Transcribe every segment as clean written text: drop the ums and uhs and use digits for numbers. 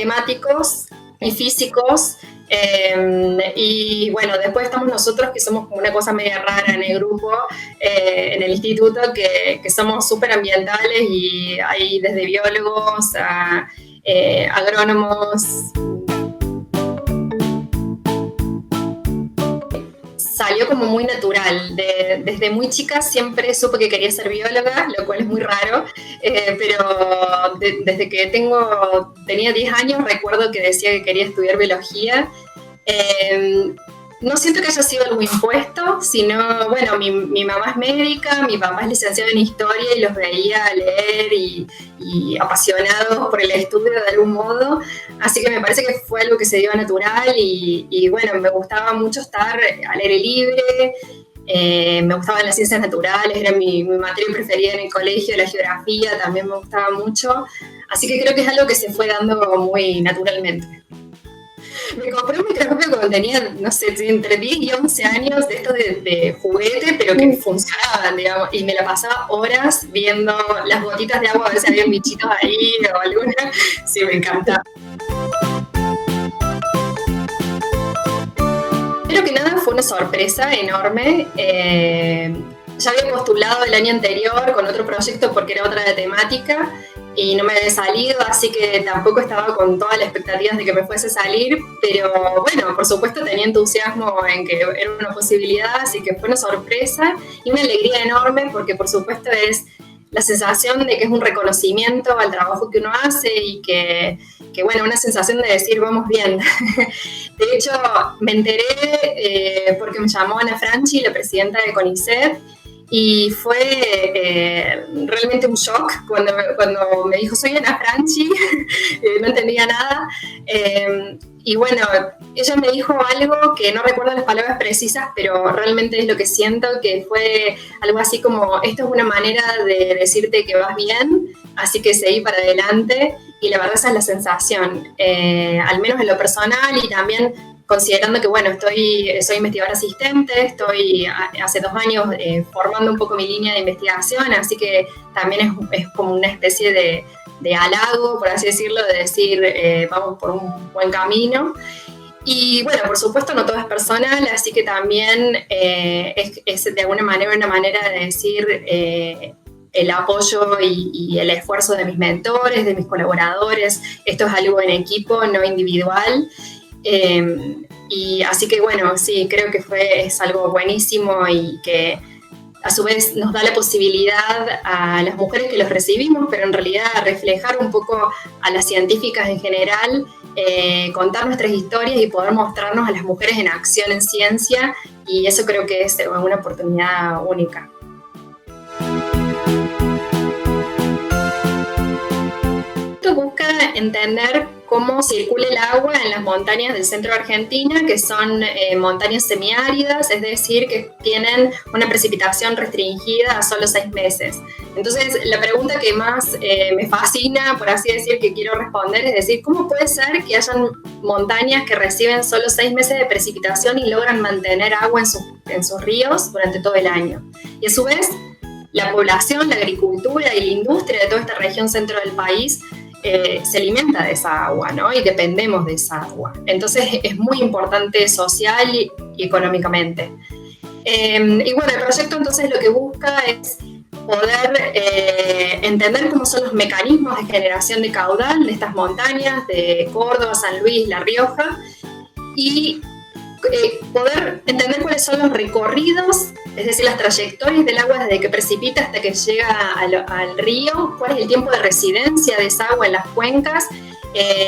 matemáticos y físicos. Y bueno, después estamos nosotros, que somos como una cosa media rara en el grupo, en el instituto, que somos súper ambientales, y hay desde biólogos a agrónomos. Salió como muy natural. Desde muy chica siempre supe que quería ser bióloga, lo cual es muy raro, pero desde que tenía 10 años recuerdo que decía que quería estudiar biología. No siento que haya sido algo impuesto, sino, bueno, mi mamá es médica, mi papá es licenciado en historia y los veía leer y apasionados por el estudio de algún modo, así que me parece que fue algo que se dio natural y bueno, me gustaba mucho estar al aire libre. Me gustaban las ciencias naturales, era mi materia preferida en el colegio, la geografía también me gustaba mucho, así que creo que es algo que se fue dando muy naturalmente. Me compré un microscopio cuando tenía, no sé, entre 10 y 11 años, de estos de juguete, pero que funcionaban, digamos, y me la pasaba horas viendo las gotitas de agua, a ver si había bichitos ahí o alguna. Sí, me encanta. Primero que nada fue una sorpresa enorme. Ya había postulado el año anterior con otro proyecto porque era otra de temática y no me había salido, así que tampoco estaba con todas las expectativas de que me fuese a salir, pero bueno, por supuesto tenía entusiasmo en que era una posibilidad, así que fue una sorpresa y una alegría enorme, porque por supuesto es la sensación de que es un reconocimiento al trabajo que uno hace y que bueno, una sensación de decir vamos bien. De hecho, me enteré porque me llamó Ana Franchi, la presidenta de CONICET, y fue realmente un shock cuando me dijo soy Ana Franchi, no entendía nada. Y bueno, ella me dijo algo que no recuerdo las palabras precisas, pero realmente es lo que siento, que fue algo así como, esto es una manera de decirte que vas bien, así que seguí para adelante, y la verdad esa es la sensación, al menos en lo personal, y también considerando que, bueno, soy investigadora asistente, estoy hace 2 años formando un poco mi línea de investigación, así que también es como una especie de halago, por así decirlo, de decir vamos por un buen camino. Y bueno, por supuesto no todo es personal, así que también es de alguna manera una manera de decir el apoyo y el esfuerzo de mis mentores, de mis colaboradores. Esto es algo en equipo, no individual. Y así que bueno, sí, creo que es algo buenísimo y que a su vez nos da la posibilidad a las mujeres que los recibimos, pero en realidad a reflejar un poco a las científicas en general, contar nuestras historias y poder mostrarnos a las mujeres en acción en ciencia, y eso creo que es una oportunidad única. Esto busca entender cómo circula el agua en las montañas del centro de Argentina, que son montañas semiáridas, es decir, que tienen una precipitación restringida a solo 6 meses. Entonces, la pregunta que más me fascina, por así decir, que quiero responder, es decir, ¿cómo puede ser que hayan montañas que reciben solo 6 meses de precipitación y logran mantener agua en sus ríos durante todo el año? Y a su vez, la población, la agricultura y la industria de toda esta región centro del país se alimenta de esa agua, ¿no? Y dependemos de esa agua. Entonces es muy importante social y económicamente. Y bueno, el proyecto entonces lo que busca es poder entender cómo son los mecanismos de generación de caudal de estas montañas de Córdoba, San Luis, La Rioja, y poder entender cuáles son los recorridos, es decir, las trayectorias del agua desde que precipita hasta que llega al río, cuál es el tiempo de residencia de esa agua en las cuencas,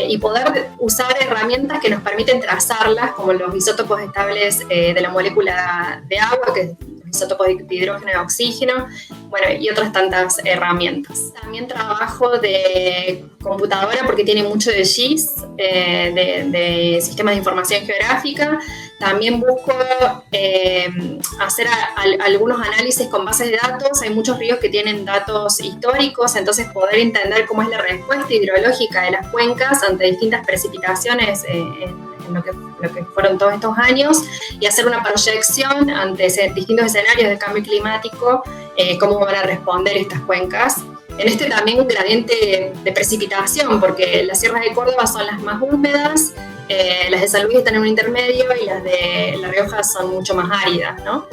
y poder usar herramientas que nos permiten trazarlas, como los isótopos estables de la molécula de agua, que es los isótopos de hidrógeno y oxígeno, bueno, y otras tantas herramientas. También trabajo de computadora porque tiene mucho de GIS, de sistemas de información geográfica. También busco hacer algunos análisis con bases de datos. Hay muchos ríos que tienen datos históricos, entonces poder entender cómo es la respuesta hidrológica de las cuencas ante distintas precipitaciones en lo que fueron todos estos años, y hacer una proyección ante distintos escenarios de cambio climático, cómo van a responder estas cuencas. en este también un gradiente de precipitación, porque las sierras de Córdoba son las más húmedas, las de San Luis están en un intermedio y las de La Rioja son mucho más áridas, ¿no?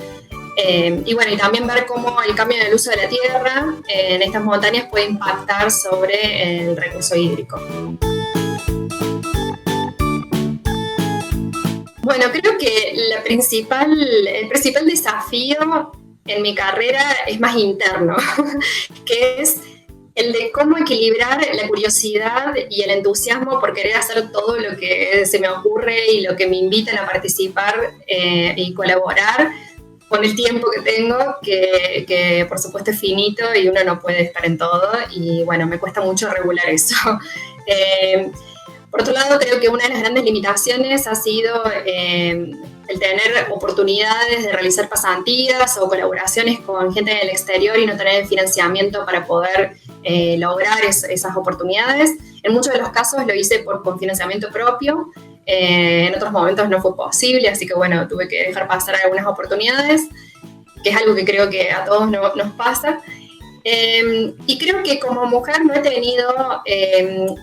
Y bueno, y también ver cómo el cambio en el uso de la tierra en estas montañas puede impactar sobre el recurso hídrico. Bueno, creo que el principal desafío en mi carrera es más interno, que es el de cómo equilibrar la curiosidad y el entusiasmo por querer hacer todo lo que se me ocurre y lo que me invitan a participar y colaborar con el tiempo que tengo, que por supuesto es finito y uno no puede estar en todo y bueno, me cuesta mucho regular eso. Por otro lado, creo que una de las grandes limitaciones ha sido el tener oportunidades de realizar pasantías o colaboraciones con gente en el exterior y no tener el financiamiento para poder lograr esas oportunidades. En muchos de los casos lo hice con financiamiento propio, en otros momentos no fue posible, así que bueno, tuve que dejar pasar algunas oportunidades, que es algo que creo que a todos nos pasa. Y creo que como mujer no he tenido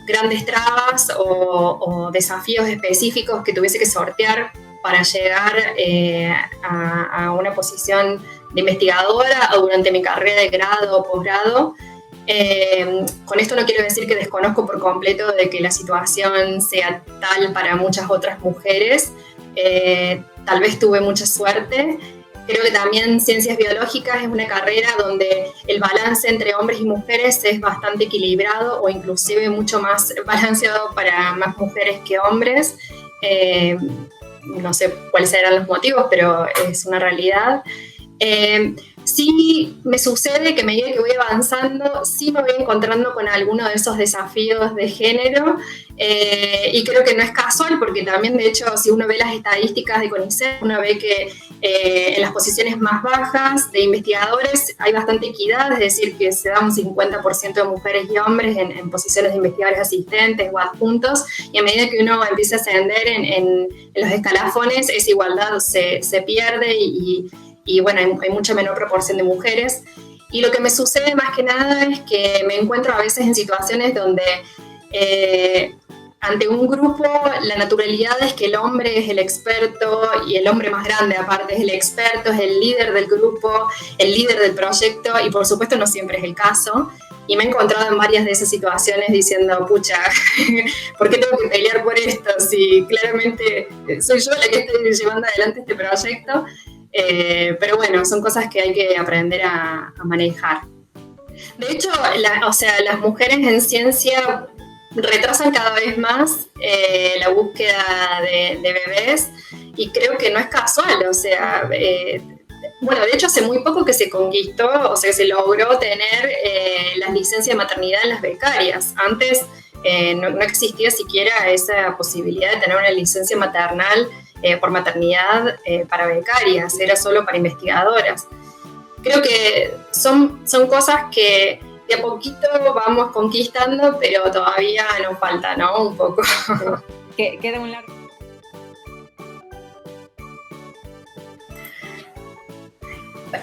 grandes trabas o desafíos específicos que tuviese que sortear para llegar a una posición de investigadora o durante mi carrera de grado o posgrado. Con esto no quiero decir que desconozco por completo de que la situación sea tal para muchas otras mujeres. Tal vez tuve mucha suerte. Creo que también ciencias biológicas es una carrera donde el balance entre hombres y mujeres es bastante equilibrado o inclusive mucho más balanceado para más mujeres que hombres. No sé cuáles serán los motivos, pero es una realidad. Sí me sucede que a medida que voy avanzando, sí me voy encontrando con alguno de esos desafíos de género y creo que no es casual porque también, de hecho, si uno ve las estadísticas de CONICET, uno ve que en las posiciones más bajas de investigadores hay bastante equidad, es decir, que se da un 50% de mujeres y hombres en posiciones de investigadores asistentes o adjuntos, y a medida que uno empieza a ascender en los escalafones, esa igualdad se pierde y bueno, hay mucha menor proporción de mujeres. Y lo que me sucede más que nada es que me encuentro a veces en situaciones donde ante un grupo la naturalidad es que el hombre es el experto y el hombre más grande aparte es el experto, es el líder del grupo, el líder del proyecto y por supuesto no siempre es el caso. Y me he encontrado en varias de esas situaciones diciendo, pucha, ¿por qué tengo que pelear por esto? Si claramente soy yo la que estoy llevando adelante este proyecto. Pero bueno, son cosas que hay que aprender a manejar. De hecho, las mujeres en ciencia retrasan cada vez más la búsqueda de bebés y creo que no es casual, bueno, de hecho hace muy poco que se conquistó, o sea, que se logró tener las licencias de maternidad en las becarias. Antes no existía siquiera esa posibilidad de tener una licencia maternal por maternidad para becarias, era solo para investigadoras. Creo que son cosas que de a poquito vamos conquistando, pero todavía nos falta, ¿no? Un poco. Queda un largo.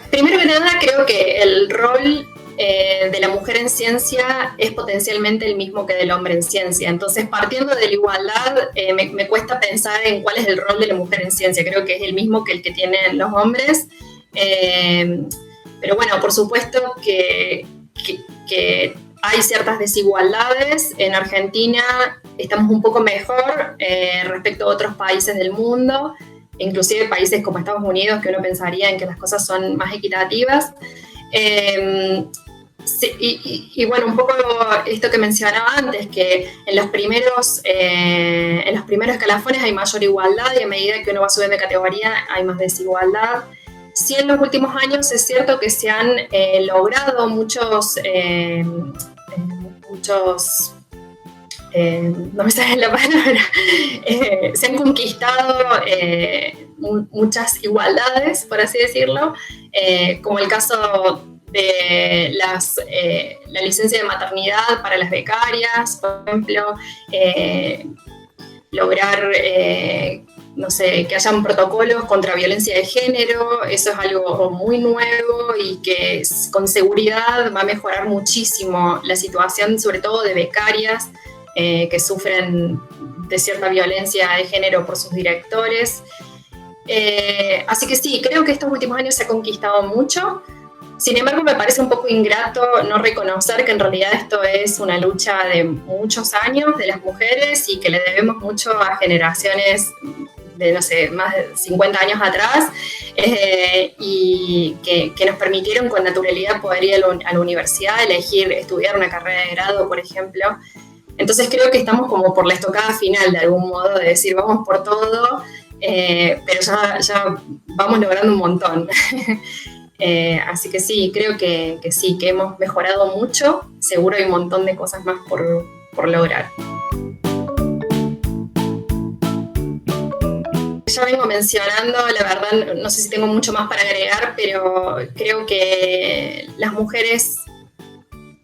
Primero que nada, creo que el rol de la mujer en ciencia es potencialmente el mismo que del hombre en ciencia. Entonces, partiendo de la igualdad, me cuesta pensar en cuál es el rol de la mujer en ciencia. Creo que es el mismo que el que tienen los hombres. Pero bueno, por supuesto que hay ciertas desigualdades. En Argentina estamos un poco mejor respecto a otros países del mundo, inclusive países como Estados Unidos, que uno pensaría en que las cosas son más equitativas. Sí, y bueno, un poco esto que mencionaba antes, que en los primeros escalafones hay mayor igualdad y a medida que uno va subiendo de categoría hay más desigualdad. Sí, en los últimos años es cierto que se han logrado no me sale la palabra, se han conquistado muchas igualdades, por así decirlo, como el caso de la licencia de maternidad para las becarias, por ejemplo, lograr no sé, que hayan protocolos contra violencia de género. Eso es algo muy nuevo y que con seguridad va a mejorar muchísimo la situación, sobre todo de becarias que sufren de cierta violencia de género por sus directores. Así que sí, creo que estos últimos años se ha conquistado mucho. Sin embargo, me parece un poco ingrato no reconocer que en realidad esto es una lucha de muchos años de las mujeres y que le debemos mucho a generaciones de, no sé, más de 50 años atrás, y que nos permitieron con naturalidad poder ir a la universidad, elegir estudiar una carrera de grado, por ejemplo. Entonces creo que estamos como por la estocada final, de algún modo, de decir vamos por todo, pero ya vamos logrando un montón. Así que sí, creo que sí, que hemos mejorado mucho. Seguro hay un montón de cosas más por lograr. Ya vengo mencionando, la verdad, no sé si tengo mucho más para agregar, pero creo que las mujeres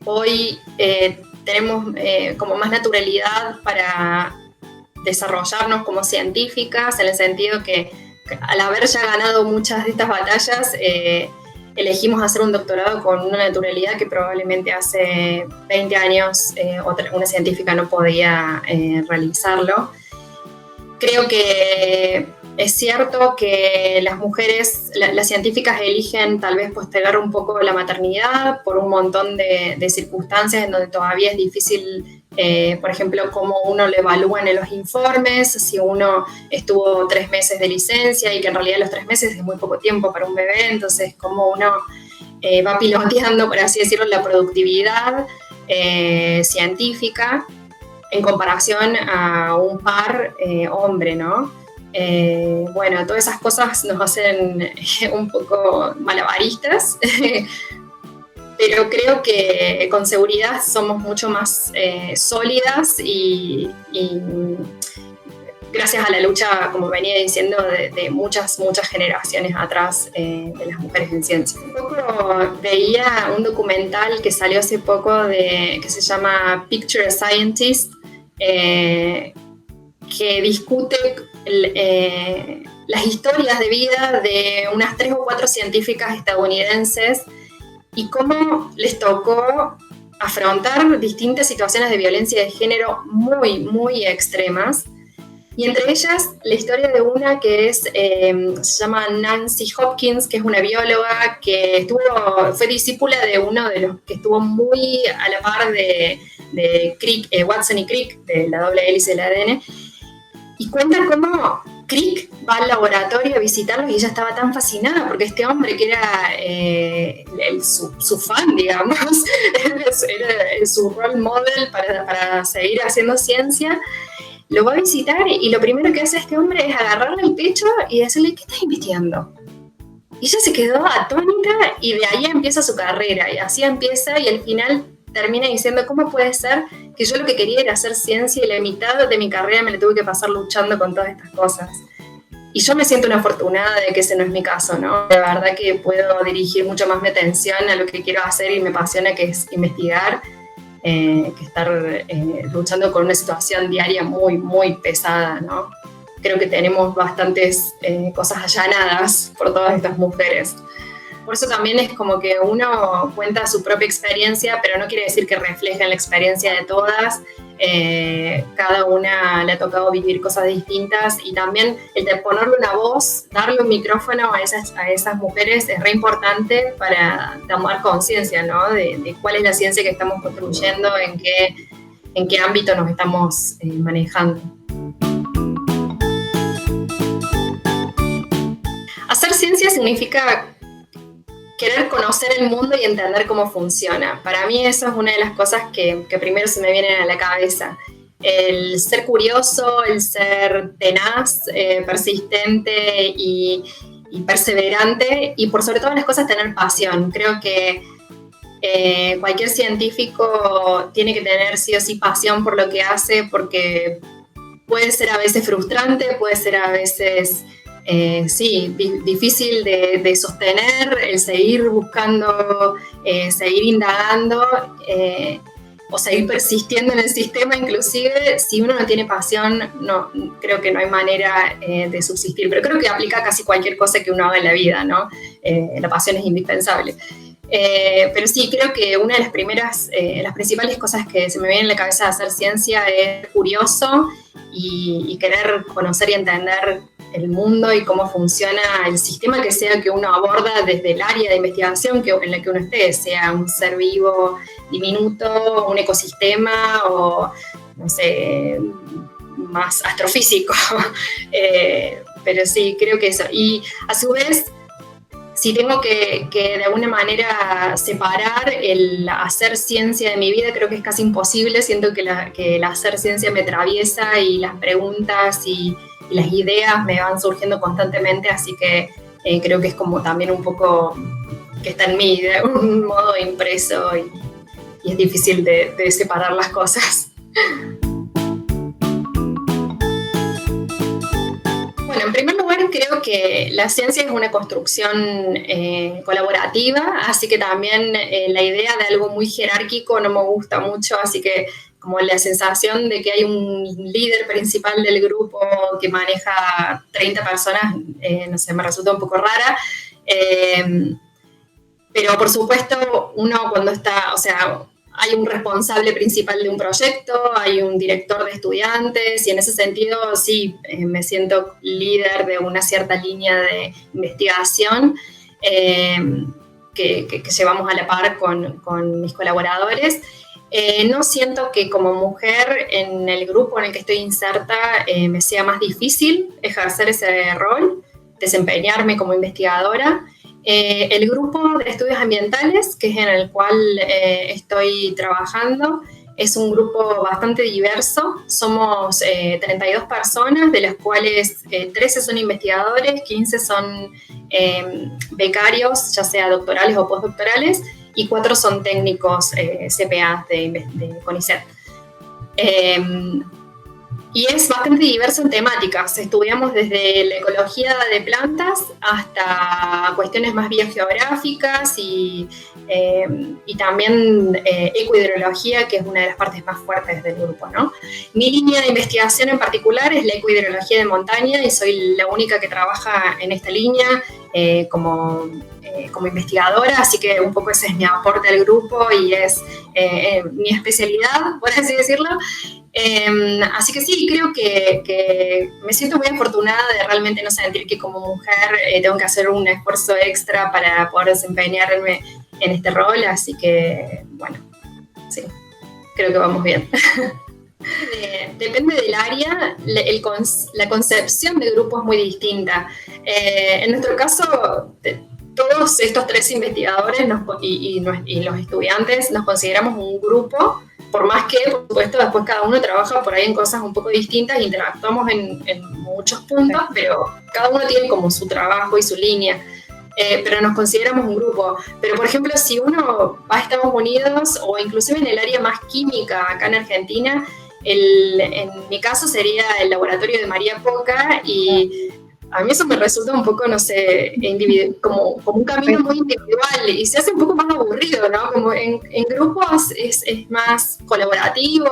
hoy tenemos como más naturalidad para desarrollarnos como científicas, en el sentido que al haber ya ganado muchas de estas batallas, elegimos hacer un doctorado con una naturalidad que probablemente hace 20 años una científica no podía realizarlo. Creo que es cierto que las mujeres, las científicas eligen tal vez postergar un poco la maternidad por un montón de circunstancias en donde todavía es difícil, por ejemplo, cómo uno lo evalúan en los informes, si uno estuvo 3 meses de licencia y que en realidad los 3 meses es muy poco tiempo para un bebé, entonces cómo uno va piloteando, por así decirlo, la productividad científica en comparación a un par hombre, ¿no? Bueno, todas esas cosas nos hacen un poco malabaristas, pero creo que con seguridad somos mucho más sólidas y gracias a la lucha, como venía diciendo, de muchas generaciones atrás de las mujeres en ciencia. Un poco veía un documental que salió hace poco que se llama Picture a Scientist, que discute las historias de vida de unas 3 o 4 científicas estadounidenses y cómo les tocó afrontar distintas situaciones de violencia de género muy extremas. Y entre ellas, la historia de una que se llama Nancy Hopkins, que es una bióloga que fue discípula de uno de los que estuvo muy a la par de Crick, Watson y Crick, de la doble hélice del ADN, y cuenta cómo Crick va al laboratorio a visitarlos y ella estaba tan fascinada porque este hombre que era su fan, digamos, era su role model para seguir haciendo ciencia, lo va a visitar y lo primero que hace este hombre es agarrarle el pecho y decirle, ¿qué estás investigando? Y ella se quedó atónita y de ahí empieza su carrera y así empieza y al final termina diciendo, ¿cómo puede ser que yo lo que quería era hacer ciencia y la mitad de mi carrera me la tuve que pasar luchando con todas estas cosas? Y yo me siento una afortunada de que ese no es mi caso, ¿no? De verdad que puedo dirigir mucho más mi atención a lo que quiero hacer y me apasiona, que es investigar, que estar luchando con una situación diaria muy pesada, ¿no? Creo que tenemos bastantes cosas allanadas por todas estas mujeres. Por eso también es como que uno cuenta su propia experiencia, pero no quiere decir que refleje la experiencia de todas. Cada una le ha tocado vivir cosas distintas y también el de ponerle una voz, darle un micrófono a esas mujeres es re importante para tomar conciencia, ¿no? De cuál es la ciencia que estamos construyendo, en qué ámbito nos estamos manejando. Hacer ciencia significa querer conocer el mundo y entender cómo funciona. Para mí eso es una de las cosas que primero se me vienen a la cabeza. El ser curioso, el ser tenaz, persistente y perseverante, y por sobre todas las cosas tener pasión. Creo que cualquier científico tiene que tener sí o sí pasión por lo que hace, porque puede ser a veces frustrante, puede ser a veces difícil de sostener, el seguir buscando, seguir indagando, o seguir persistiendo en el sistema, inclusive si uno no tiene pasión, no, creo que no hay manera de subsistir, pero creo que aplica a casi cualquier cosa que uno haga en la vida, ¿no? La pasión es indispensable. Pero sí, creo que una de las principales cosas que se me viene en la cabeza de hacer ciencia es curioso y querer conocer y entender el mundo y cómo funciona el sistema que sea que uno aborda desde el área de investigación en la que uno esté, sea un ser vivo diminuto, un ecosistema o, no sé, más astrofísico. Pero sí, creo que eso. Y a su vez, si tengo que de alguna manera separar el hacer ciencia de mi vida, creo que es casi imposible. Siento que el hacer ciencia me atraviesa y las preguntas y las ideas me van surgiendo constantemente, así que creo que es como también un poco que está en mí, de un modo impreso y es difícil de separar las cosas. Bueno, en primer lugar creo que la ciencia es una construcción colaborativa, así que también la idea de algo muy jerárquico no me gusta mucho, así que como la sensación de que hay un líder principal del grupo que maneja 30 personas, no sé, me resulta un poco rara. Pero por supuesto, uno cuando está, o sea, hay un responsable principal de un proyecto, hay un director de estudiantes y en ese sentido sí, me siento líder de una cierta línea de investigación que llevamos a la par con mis colaboradores. No siento que como mujer en el grupo en el que estoy inserta me sea más difícil ejercer ese rol, desempeñarme como investigadora. El grupo de estudios ambientales, que es en el cual estoy trabajando, es un grupo bastante diverso. Somos 32 personas, de las cuales 13 son investigadores, 15 son becarios, ya sea doctorales o postdoctorales, y 4 son técnicos CPA de CONICET. Y es bastante diverso en temáticas. Estudiamos desde la ecología de plantas hasta cuestiones más biogeográficas y también ecohidrología, que es una de las partes más fuertes del grupo, ¿no? Mi línea de investigación en particular es la ecohidrología de montaña y soy la única que trabaja en esta línea como investigadora, así que un poco ese es mi aporte al grupo y es mi especialidad, por así decirlo. Así que sí, creo que me siento muy afortunada de realmente no sentir que como mujer tengo que hacer un esfuerzo extra para poder desempeñarme en este rol, así que bueno, sí, creo que vamos bien. Depende del área, la concepción de grupo es muy distinta. En nuestro caso, todos estos 3 investigadores y los estudiantes nos consideramos un grupo, por más que, por supuesto, después cada uno trabaja por ahí en cosas un poco distintas, interactuamos en muchos puntos, pero cada uno tiene como su trabajo y su línea. Pero nos consideramos un grupo. Pero, por ejemplo, si uno va a Estados Unidos o inclusive en el área más química acá en Argentina, en mi caso sería el laboratorio de María Poca y a mí eso me resulta un poco, no sé, como un camino muy individual y se hace un poco más aburrido, ¿no? Como en grupos es más colaborativo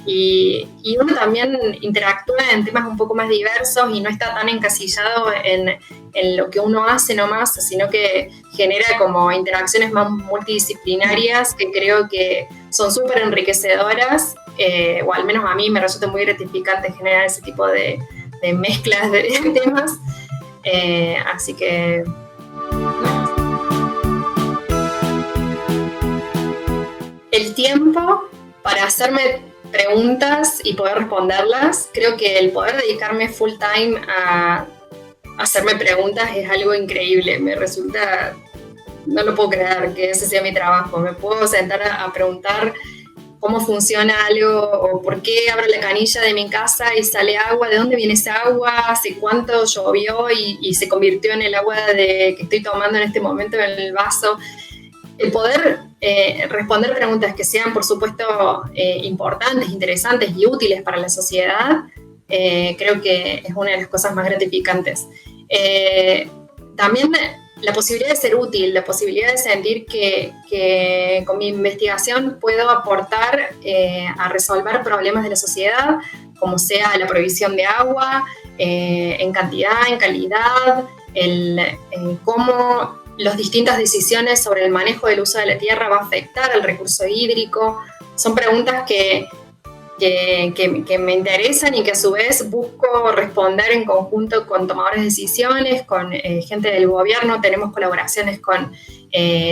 y uno también interactúa en temas un poco más diversos y no está tan encasillado en lo que uno hace nomás, sino que genera como interacciones más multidisciplinarias que creo que son súper enriquecedoras, o al menos a mí me resulta muy gratificante generar ese tipo de mezclas de temas, así que el tiempo para hacerme preguntas y poder responderlas, creo que el poder dedicarme full time a hacerme preguntas es algo increíble, me resulta, no lo puedo creer que ese sea mi trabajo, me puedo sentar a preguntar cómo funciona algo o por qué abro la canilla de mi casa y sale agua, de dónde viene esa agua, hace cuánto llovió y se convirtió en el agua que estoy tomando en este momento en el vaso. El poder responder preguntas que sean, por supuesto, importantes, interesantes y útiles para la sociedad, creo que es una de las cosas más gratificantes. También la posibilidad de ser útil, la posibilidad de sentir que con mi investigación puedo aportar a resolver problemas de la sociedad, como sea la provisión de agua, en cantidad, en calidad, cómo las distintas decisiones sobre el manejo del uso de la tierra va a afectar al recurso hídrico. Son preguntas que me interesan y que a su vez busco responder en conjunto con tomadores de decisiones, con gente del gobierno. Tenemos colaboraciones con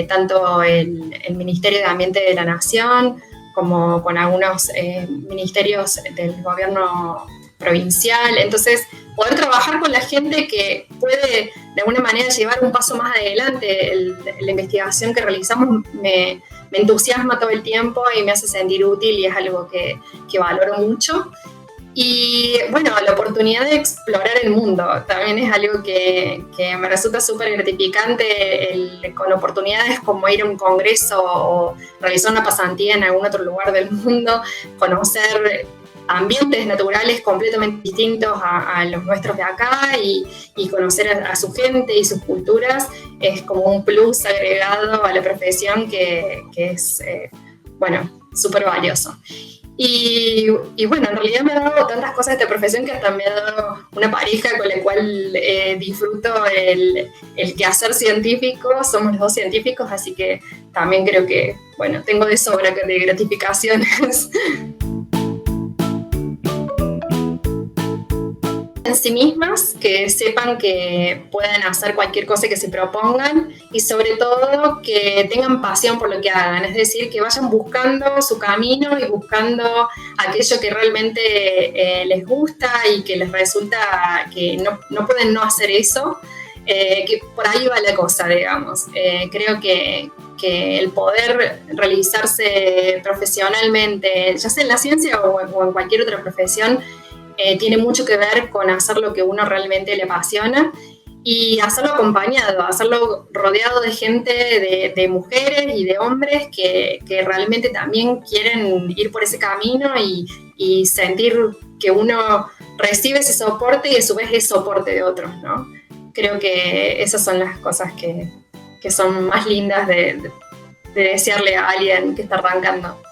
tanto el Ministerio de Ambiente de la Nación como con algunos ministerios del gobierno provincial. Entonces, poder trabajar con la gente que puede de alguna manera llevar un paso más adelante la investigación que realizamos me entusiasma todo el tiempo y me hace sentir útil, y es algo que valoro mucho. Y bueno, la oportunidad de explorar el mundo también es algo que me resulta súper gratificante, con oportunidades como ir a un congreso o realizar una pasantía en algún otro lugar del mundo, conocer ambientes naturales completamente distintos a los nuestros de acá y conocer a su gente y sus culturas es como un plus agregado a la profesión que es, bueno, súper valioso. Y bueno, en realidad me ha dado tantas cosas esta profesión que hasta me ha dado una pareja con la cual disfruto el quehacer científico. Somos los dos científicos, así que también creo que, bueno, tengo de sobra de gratificaciones. En sí mismas, que sepan que pueden hacer cualquier cosa que se propongan y sobre todo que tengan pasión por lo que hagan, es decir, que vayan buscando su camino y buscando aquello que realmente les gusta y que les resulta que no pueden no hacer eso, que por ahí va la cosa, digamos. Creo que el poder realizarse profesionalmente, ya sea en la ciencia o en cualquier otra profesión, tiene mucho que ver con hacer lo que uno realmente le apasiona y hacerlo acompañado, hacerlo rodeado de gente, de mujeres y de hombres que realmente también quieren ir por ese camino y sentir que uno recibe ese soporte y a su vez es soporte de otros, ¿no? Creo que esas son las cosas que son más lindas de desearle a alguien que está arrancando.